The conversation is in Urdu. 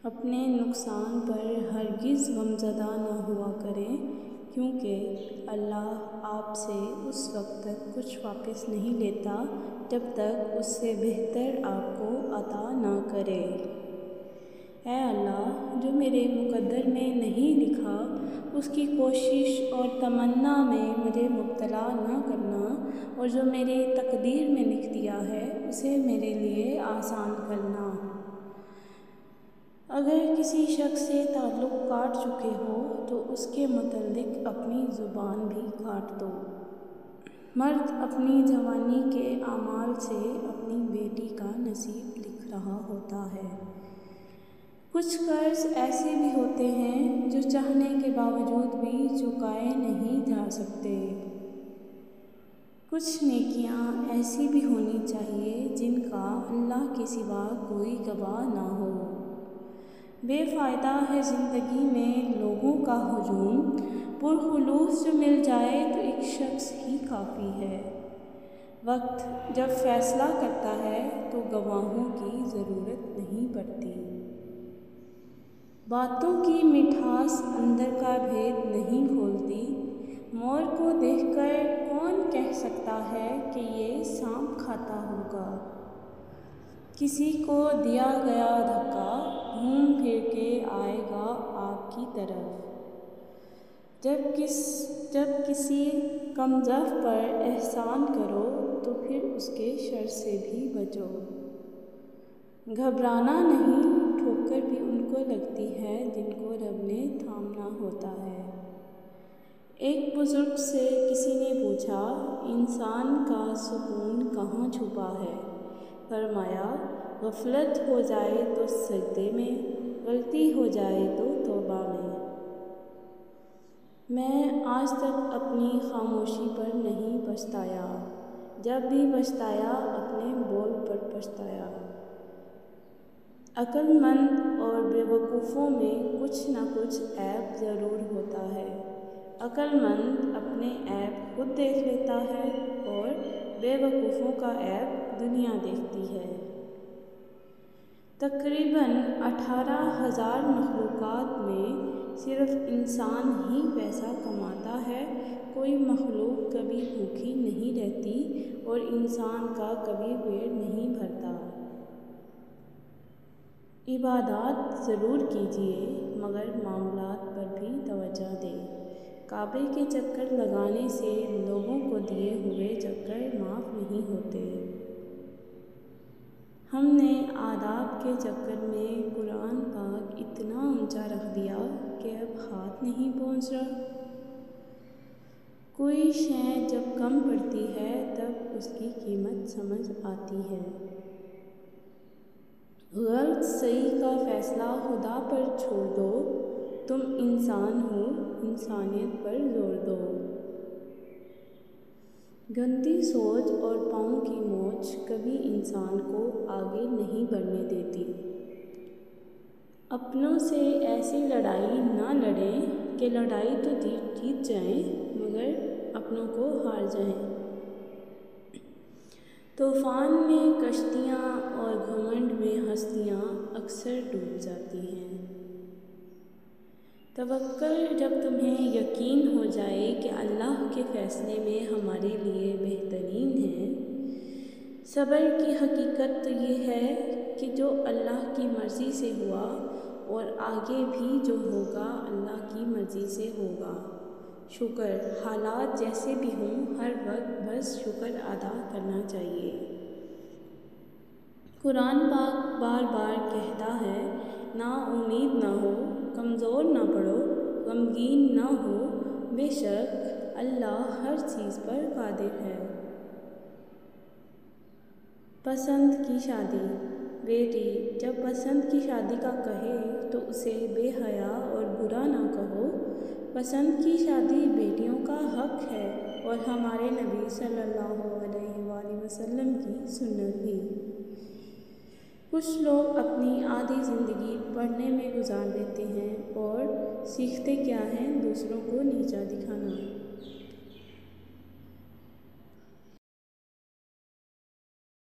اپنے نقصان پر ہرگز غمزدہ نہ ہوا کریں، کیونکہ اللہ آپ سے اس وقت تک کچھ واپس نہیں لیتا جب تک اس سے بہتر آپ کو عطا نہ کرے۔ اے اللہ، جو میرے مقدر میں نہیں لکھا اس کی کوشش اور تمنا میں مجھے مبتلا نہ کرنا، اور جو میری تقدیر میں لکھ دیا ہے اسے میرے لیے آسان کرنا۔ اگر کسی شخص سے تعلق کاٹ چکے ہو تو اس کے متعلق اپنی زبان بھی کاٹ دو۔ مرد اپنی جوانی کے اعمال سے اپنی بیٹی کا نصیب لکھ رہا ہوتا ہے۔ کچھ قرض ایسے بھی ہوتے ہیں جو چاہنے کے باوجود بھی چکائے نہیں جا سکتے۔ کچھ نیکیاں ایسی بھی ہونی چاہیے جن کا اللہ کے سوا کوئی گواہ نہ ہو۔ بے فائدہ ہے زندگی میں لوگوں کا ہجوم، پرخلوص جو مل جائے تو ایک شخص ہی کافی ہے۔ وقت جب فیصلہ کرتا ہے تو گواہوں کی ضرورت نہیں پڑتی۔ باتوں کی مٹھاس اندر کا بھید نہیں کھولتی۔ مور کو دیکھ کر کون کہہ سکتا ہے کہ یہ سانپ کھاتا ہوگا؟ کسی کو دیا گیا دھکا گھوم پھر کے آئے گا آپ کی طرف۔ جب کسی کمضعف پر احسان کرو تو پھر اس کے شر سے بھی بچو۔ گھبرانا نہیں، ٹھوکر بھی ان کو لگتی ہے جن کو رب نے تھامنا ہوتا ہے۔ ایک بزرگ سے کسی نے پوچھا، انسان کا سکون کہاں چھپا ہے؟ فرمایا، غفلت ہو جائے تو سجدے میں، غلطی ہو جائے تو توبہ میں۔ میں آج تک اپنی خاموشی پر نہیں پچھتایا، جب بھی پچھتایا اپنے بول پر پچھتایا۔ عقل مند اور بے وقوفوں میں کچھ نہ کچھ عیب ضرور ہوتا ہے۔ عقل مند اپنے عیب خود دیکھ لیتا ہے اور بے وقوفوں کا عیب دنیا دیکھتی ہے۔ تقریباً 18,000 مخلوقات میں صرف انسان ہی پیسہ کماتا ہے۔ کوئی مخلوق کبھی بھوکی نہیں رہتی اور انسان کا کبھی پیٹ نہیں بھرتا۔ عبادات ضرور کیجیے مگر معاملات پر بھی توجہ دیں۔ کعبے کے چکر لگانے سے لوگوں کو دیے ہوئے چکر معاف نہیں ہوتے۔ ہم نے آداب کے چکر میں قرآن پاک اتنا اونچا رکھ دیا کہ اب ہاتھ نہیں پہنچ رہا۔ کوئی شے جب کم پڑتی ہے تب اس کی قیمت سمجھ آتی ہے۔ غلط صحیح کا فیصلہ خدا پر چھوڑ دو، تم انسان ہو، انسانیت پر زور دو۔ گندی سوچ اور پاؤں کی موچ کبھی انسان کو آگے نہیں بڑھنے دیتی۔ اپنوں سے ایسی لڑائی نہ لڑیں کہ لڑائی تو جیت جائیں مگر اپنوں کو ہار جائیں۔ طوفان میں کشتیاں اور گھمنڈ میں ہستیاں اکثر ڈوب جاتی ہیں۔ توکل جب تمہیں یقین ہو جائے کہ اللہ کے فیصلے میں ہمارے لیے بہترین ہے۔ صبر کی حقیقت تو یہ ہے کہ جو اللہ کی مرضی سے ہوا اور آگے بھی جو ہوگا اللہ کی مرضی سے ہوگا۔ شکر، حالات جیسے بھی ہوں ہر وقت بس شکر ادا کرنا چاہیے۔ قرآن پاک بار بار کہتا ہے، نا امید نہ ہو، کمزور نہ پڑو، غمگین نہ ہو، بے شک اللہ ہر چیز پر قادر ہے۔ پسند کی شادی۔ بیٹی جب پسند کی شادی کا کہے تو اسے بے حیا اور برا نہ کہو۔ پسند کی شادی بیٹیوں کا حق ہے اور ہمارے نبی صلی اللہ علیہ وآلہ وسلم کی سنت بھی۔ کچھ لوگ اپنی آدھی زندگی پڑھنے میں گزار دیتے ہیں اور سیکھتے کیا ہیں؟ دوسروں کو نیچا دکھانا۔